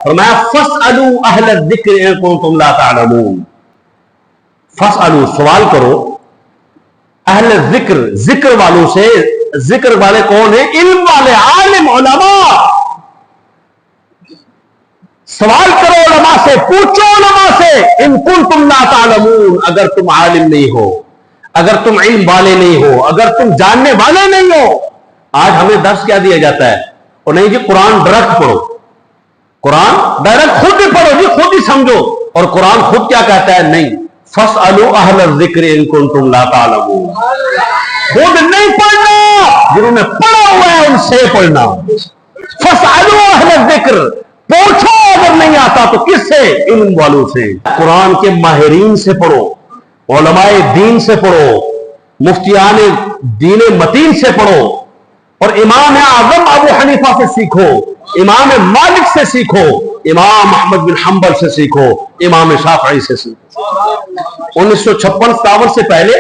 फरमाया फस्अलू अहल ज़िक्र इन कुंतुम ला तालमून, फस्अलू सवाल करो, अहल ज़िक्र जिक्र वालों से। जिक्र वाले कौन है? इल्म वाले, आलिम उलमा। सवाल करो उलमा से, पूछो उलमा से, इन कुंतुम ला तालमून, अगर तुम आलिम नहीं हो, अगर तुम इल्म वाले नहीं हो, अगर तुम जानने वाले नहीं हो। आज हमें दर्स क्या दिया जाता है? और नहीं जी कुरान डायरेक्ट पढ़ो, कुरान डायरेक्ट खुद ही पढ़ो जी, खुद ही समझो। और कुरान खुद क्या कहता है? नहीं, फस्अलू अहल ज़िक्र इन कुंतुम ला तालमून। खुद नहीं पढ़ना, जिन्होंने पढ़ा हुआ है उनसे पढ़ना। फस्अलू अहल ज़िक्र, पूछो अगर नहीं आता तो किससे? इल्म वालों से। कुरान के माहिरीन से पढ़ो, उलमाए दीन से पढ़ो, मुफ्तियान दीन मतीन से पढ़ो, और इमाम आजम अबू हनीफा से सीखो, इमाम मालिक से सीखो, इमाम अहमद बिन हंबल से सीखो, इमाम शाफई से सीखो। 1956-57 से पहले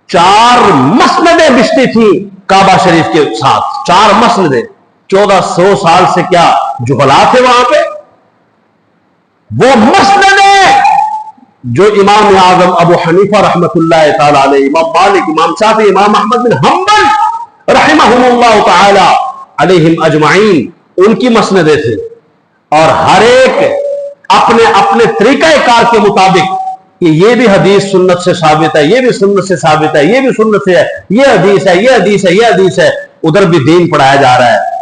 4 मसनदें बिछती थी काबा शरीफ के साथ, 4 मसनदें। 1400 साल से क्या जुहला थे वहां पे? वो मसनदें जो इमाम आजम अबू हनीफा रहमतुल्लाह ताला अलैह, इमाम मालिक, इमाम शाफी, इमाम अहमद बिन हंबल रहमहुमुल्लाह ताला अलैहिम अजमाइन, उनकी मसनदें थे। और हर एक अपने अपने तरीक़ाकार के मुताबिक कि ये भी हदीस सुन्नत से साबित है, ये भी सुन्नत से साबित है, ये भी सुन्नत से है, ये हदीस है, ये हदीस है, ये हदीस है। उधर भी दीन पढ़ाया जा रहा है।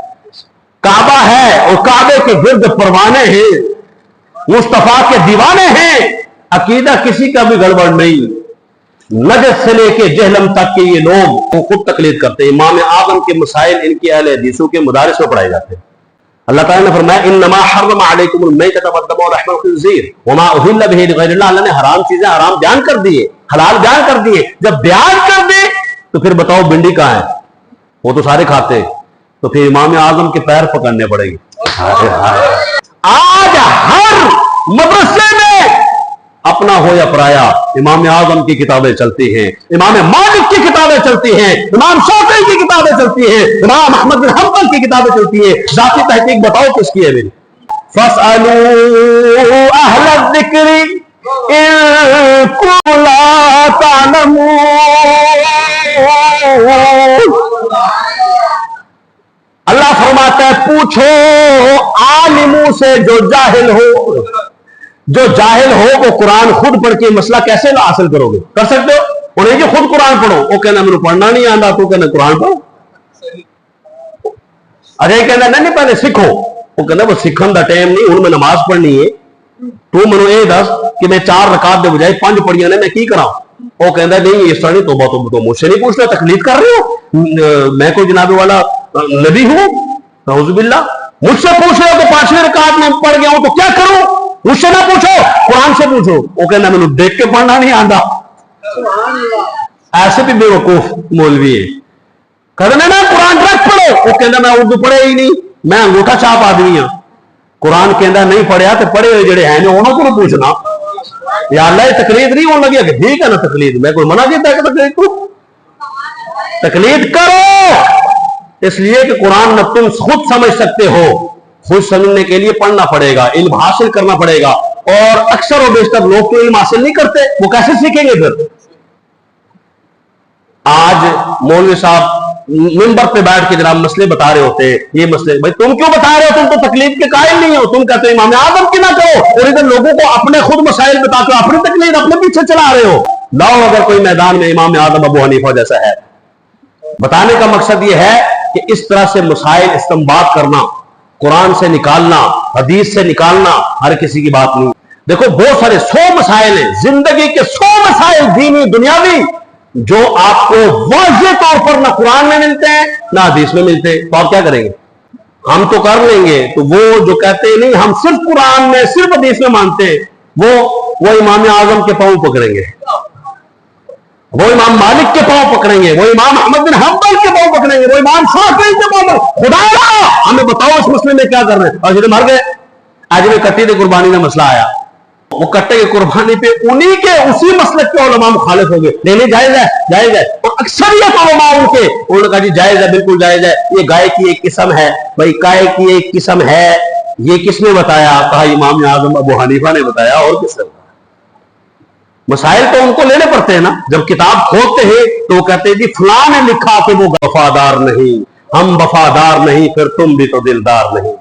काबा है और काबे के गिर्द परवाने हैं, मुस्तफा के दीवाने हैं। अकीदा किसी का भी गड़बड़ नहीं। नजद से लेके जहलम तक के ये लोग खुद तकलीद करते हैं। इमाम आजम के मसाइल इनके अहले हदीसों के मदारिस में पढ़ाए जाते हैं। अल्लाह ताला ने फरमाया इन्नमा हर्रमा अलैकुमुल मैतता वद्दम व लहमुल खिंज़ीर वमा उहिल्ला बिही लिग़ैरिल्लाह। अल्लाह ने हराम चीजें हराम बयान कर दिए, हलाल बयान कर दिए। जब बयान कर दे तो फिर बताओ भिंडी कहां है? वो तो सारे खाते हैं। तो फिर इमाम आजम के पैर पकड़ने पड़ेंगे। आज हर मदरसे में अपना हो या पराया, इमाम आजम की किताबें चलती हैं, इमाम मालिक की किताबें चलती हैं, इमाम शाफी की किताबें चलती हैं, इमाम अहमद बिन हंबल की किताबें चलती हैं। जाती तहकीक बताओ किसकी है मेरी? फस्अलू अहल ज़िक्रि इन कुंतुम ला तालमून। अल्लाह फरमाता है पूछो आलिमों से जो जाहिल हो। जो जाहिल हो वो कुरान खुद पढ़ के मसला कैसे हासिल करोगे? कर सकते हो? उन्हें जो खुद कुरान पढ़ो, वो कहना मैंने पढ़ना नहीं आता, तू कहना कुरान पढ़ो। अरे कहना नहीं पहले सीखो, वो कहना वो सीखने का टाइम नहीं, हूं मैं नमाज पढ़नी है। तू मैनू ये दस कि मैं 4 रकात के बजाय 5 पढ़िया ने, मैं की करा? वो कहता नहीं इस तरह नहीं, तो मुझसे नहीं पूछ रहे, तकलीद कर रहे हो। मैं कोई जनाबे वाला नबी हूं? नऊज़ुबिल्लाह। मुझसे पूछ रहे हो तो 5वीं रकात में पढ़ गया हूं तो क्या करूं? मुझसे ना पूछो, कुरान से पूछो। वो कहना मैंने देख के पढ़ना नहीं आता। ऐसे भी बेवकूफ मौलवी है। कहना ना कुरान डायरेक्ट पढ़ो, वो कहना मैं उर्दू पढ़े ही नहीं, मैं अंगूठा छाप आदमी हाँ। कुरान कहता नहीं पढ़िया तो पढ़े हुए जड़े हैं उन्होंने को पूछना। या अल्लाह तकलीद नहीं होने लगी कि ठीक है ना तकलीद, मैं कोई मना किया कि तकलीद को तकलीद करो। इसलिए कि कुरान न तुम खुद समझ सकते हो, खुद समझने के लिए पढ़ना पड़ेगा, इल्म हासिल करना पड़ेगा। और अक्सर और बेशतर लोग तो इल्म हासिल नहीं करते, वो कैसे सीखेंगे फिर? आज मौलवी साहब मिंबर पे बैठ के जनाब मसले बता रहे होते हैं, ये मसले। भाई तुम क्यों बता रहे हो? तुम तो तकलीफ के कायल नहीं हो। तुम कहते हो इमाम आजम की ना करो, और इधर लोगों को अपने खुद मसाइल बताते हो, अपनी तकलीफ अपने पीछे चला रहे हो। लाओ अगर कोई मैदान में इमाम आजम अबू हनीफा जैसा है। बताने का मकसद यह है कि इस तरह से मसाइल इस्तेमाल करना, कुरान से निकालना, हदीस से निकालना हर किसी की बात नहीं। देखो बहुत सारे 100 मसाइल हैं, जिंदगी के 100 मसाइल दीनी दुनियावी, जो आपको वाज़ेह तौर पर ना कुरान में मिलते हैं ना हदीस में मिलते हैं। तो आप क्या करेंगे? हम तो कर लेंगे। तो वो जो कहते हैं नहीं हम सिर्फ कुरान में सिर्फ हदीस में मानते हैं, वो इमाम आजम के पांव पकड़ेंगे, वो इमाम मालिक के पांव पकड़ेंगे, वो इमाम अहमद बिन हंबल के पांव पकड़ेंगे, वो इमाम शाफी के पांव। खुदा हमें बताओ इस मसले में क्या कर रहे हैं? और जो मर गए आज में कट्टी कुर्बानी का मसला आया, वो कट्टे की कुर्बानी पे उन्हीं के उसी मसलक के उलमा मुखालिफ हो गए। नहीं जायज है, जायज है। और अक्सरियत उलमा उन्होंने कहा जी जायज है, बिल्कुल जायज है। ये गाय की एक किस्म है, भाई गाय की एक किस्म है, یہ کس نے بتایا؟ کہا امام اعظم ابو حنیفہ نے بتایا، اور کس نے بتایا؟ مسائل تو ان کو لینے پڑتے ہیں نا، جب کتاب کھولتے ہیں تو وہ کہتے ہیں جی فلاں نے لکھا کہ وہ وفادار نہیں، ہم وفادار نہیں، پھر تم بھی تو دلدار نہیں۔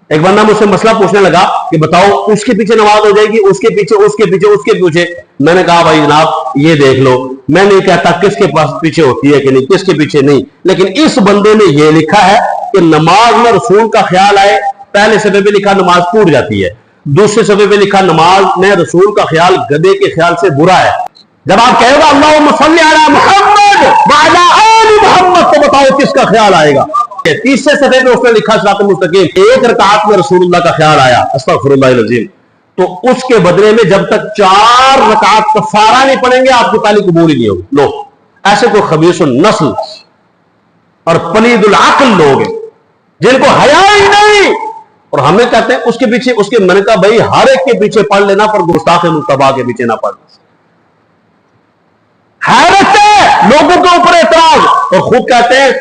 ایک بندہ مجھ سے مسئلہ پوچھنے لگا کہ بتاؤ اس کے پیچھے نماز ہو جائے گی، اس کے پیچھے، اس کے پیچھے، اس کے پیچھے؟ میں نے کہا بھائی جناب یہ دیکھ لو، میں نہیں کہتا کس کے پاس پیچھے ہوتی ہے کہ نہیں، کس کے پیچھے نہیں، لیکن اس بندے نے یہ لکھا ہے کہ نماز میں رسول کا خیال آئے، پہلے صفحے پہ لکھا نماز ٹوٹ جاتی ہے، دوسرے صفحے پہ لکھا نماز میں رسول کا خیال گدھے کے خیال سے برا ہے۔ جب آپ کہے گا اللہم صلی علی محمد وعلی آل محمد، تو بتاؤ کس کا خیال آئے گا؟ تیسرے صفحے پہ اس نے لکھا صراط مستقیم، ایک رکعت میں رسول اللہ کا خیال آیا، استغفر اللہ العظیم، تو اس کے بدلے میں جب تک 4 رکعت کفارہ نہیں پڑیں گے آپ کی تعلیم قبول ہی نہیں ہوگی۔ لو ایسے کوئی خبیث النسل اور پلید العقل لوگ ہیں جن کو حیا ہی نہیں، اور ہمیں کہتے ہیں اس کے پیچھے، اس کے، میں نے کہا بھائی ہر ایک کے پیچھے پڑھ لینا پر گستاخ مصطفیٰ کے پیچھے نہ پڑھنا۔ حیرت ہے لوگوں کے اوپر اعتراض، اور خود کہتے ہیں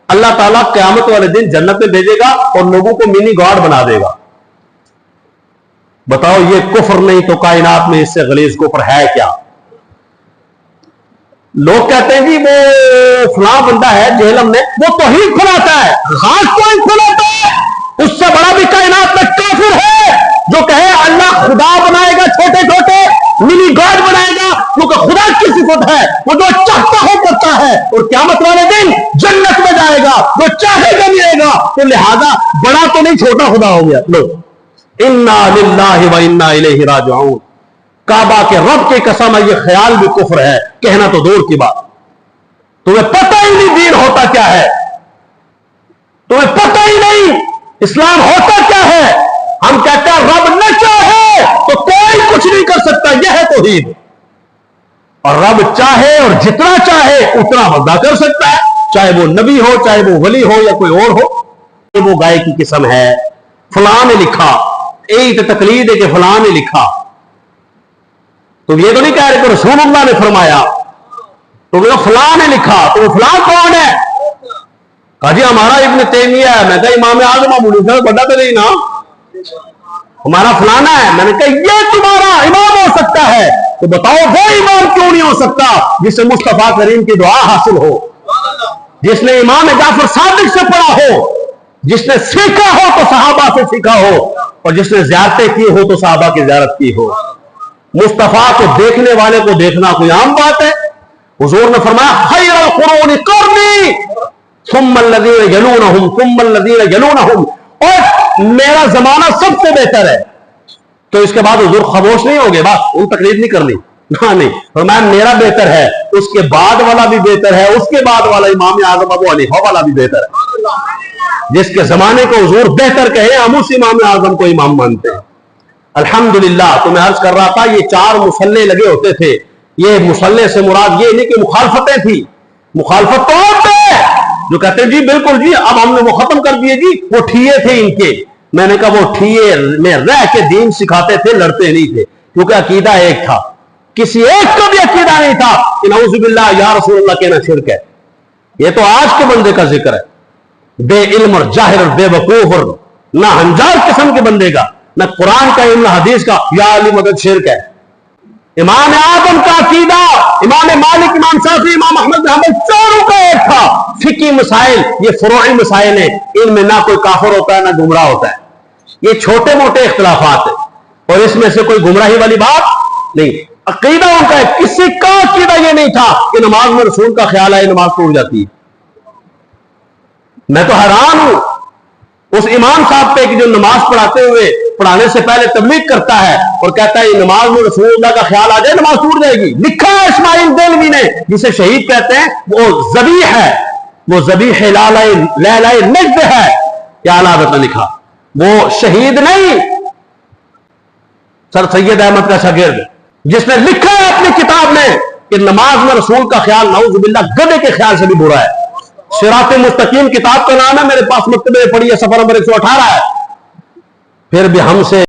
اللہ تعالیٰ قیامت والے دن جنت میں بھیجے گا اور لوگوں کو منی گاڈ بنا دے گا۔ بتاؤ یہ کفر نہیں تو کائنات میں اس سے غلیظ کفر ہے کیا؟ لوگ کہتے ہیں جی وہ فلاں بندہ ہے جہلم نے، وہ توحید پھیلاتا ہے، خاص توحید پھیلاتا ہے، اس سے بڑا بھی کائنات میں کافر ہے جو کہے اللہ خدا بنائے گا، چھوٹے چھوٹے منی گاڈ بنائے گا، کیونکہ خدا کی صفت ہے، وہ جو چاہتا ہو کرتا ہے، اور قیامت والے دن جنت میں جائے گا، جو چاہے گا ملے گا، تو لہذا بڑا تو نہیں چھوٹا خدا ہو گیا۔ لو انا للہ و انا الیہ راجعون، کعبہ کے رب کی قسم ہے یہ خیال بھی کفر ہے، کہنا تو دور کی بات۔ تمہیں پتہ ہی نہیں دین ہوتا کیا ہے، تمہیں پتہ ہی نہیں اسلام ہوتا کیا ہے۔ ہم کہتے ہیں رب نہ چاہے تو کوئی کچھ نہیں کر سکتا، یہ ہے توحید، اور رب چاہے اور جتنا چاہے اتنا بندہ کر سکتا ہے، چاہے وہ نبی ہو، چاہے وہ ولی ہو یا کوئی اور ہو۔ وہ گائے کی قسم ہے، فلاں نے لکھا، ایک تقلید ہے کہ فلاں نے لکھا، تو یہ تو نہیں کہہ رہے کہ رسول اللہ نے فرمایا، تو وہ فلاں نے لکھا، تو وہ فلاں کون ہے؟ کہا جی ہمارا ابن تیمیہ ہے۔ میں کہا امام اعظم ابو حنیفہ بڑا تو نہیں نا، ہمارا فلانا ہے۔ میں نے کہا یہ تمہارا امام ہو سکتا ہے، تو بتاؤ وہ امام کیوں نہیں ہو سکتا جس سے مصطفیٰ کریم کی دعا حاصل ہو، جس نے امام جعفر صادق سے پڑھا ہو، جس نے سیکھا ہو تو صحابہ سے سیکھا ہو، اور جس نے زیارتیں کی ہو تو صحابہ کی زیارت کی ہو۔ مصطفیٰ کو دیکھنے والے کو دیکھنا کوئی عام بات ہے؟ حضور نے فرمایا خیر القرون قرنی ثم الذین یلونہم ثم الذین یلونہم، اور میرا زمانہ سب سے بہتر ہے۔ تو اس کے بعد حضور خاموش نہیں ہوگے، بس ان تقریر نہیں کرنی، نہیں فرمایا میرا بہتر ہے، اس کے بعد والا بھی بہتر ہے، اس کے بعد والا امام اعظم ابو حنیفہ والا بھی بہتر ہے۔ جس کے زمانے کو حضور بہتر کہے ہم اس امام اعظم کو امام مانتے ہیں۔ الحمدللہ تو میں عرض کر رہا تھا یہ 4 مصلے لگے ہوتے تھے، یہ مصلے سے مراد یہ نہیں کہ مخالفتیں تھی، مخالفت تو ہوتے ہیں جو کہتے ہیں جی بالکل جی اب ہم نے وہ ختم کر دیے جی، وہ ٹھیے تھے ان کے۔ میں نے کہا وہ ٹھیے میں رہ کے دین سکھاتے تھے، لڑتے نہیں تھے، کیونکہ عقیدہ ایک تھا، کسی ایک کا بھی عقیدہ نہیں تھا کہ نعوذ باللہ یا رسول اللہ کہنا شرک ہے۔ یہ تو آج کے بندے کا ذکر ہے، بے علم اور جاہل اور بے وقوف اور نہ ہنجار قسم کے بندے کا، نہ قرآن کا علم نہ حدیث کا، یا علی مدد شرک ہے۔ امام اعظم کا عقیدہ، امام مالک، امام شافعی، امام احمد بن حنبل چاروں کا ایک تھا، فقہی مسائل یہ فروعی مسائل ہیں، ان میں نہ کوئی کافر ہوتا ہے نہ گمراہ ہوتا ہے، یہ چھوٹے موٹے اختلافات ہیں، اور اس میں سے کوئی گمراہی والی بات نہیں۔ عقیدہ ان کا ہے، کسی کا عقیدہ یہ نہیں تھا کہ نماز میں رسول کا خیال آئے نماز ٹوٹ جاتی ہے۔ میں تو حیران ہوں اس امام صاحب پہ کہ جو نماز پڑھانے سے پہلے تبلیغ کرتا ہے اور کہتا ہے نماز میں رسول اللہ کا خیال آ جائے نماز ٹوٹ جائے گی۔ لکھا ہے اسماعیل دہلوی نے، جسے شہید کہتے ہیں، وہ ذبیح ہے، وہ ذبیح لیلہ نجد ہے، کیا علاوت نے لکھا، وہ شہید نہیں، سر سید احمد کا شاگرد، جس نے لکھا ہے اپنی کتاب میں کہ نماز میں رسول کا خیال نعوذ باللہ گدھے کے خیال سے بھی برا ہے۔ صراط مستقیم کتاب کا نام ہے، میرے پاس مکتبے میں پڑھی ہے، صفحہ نمبر 118 ہے۔ پھر بھی ہم سے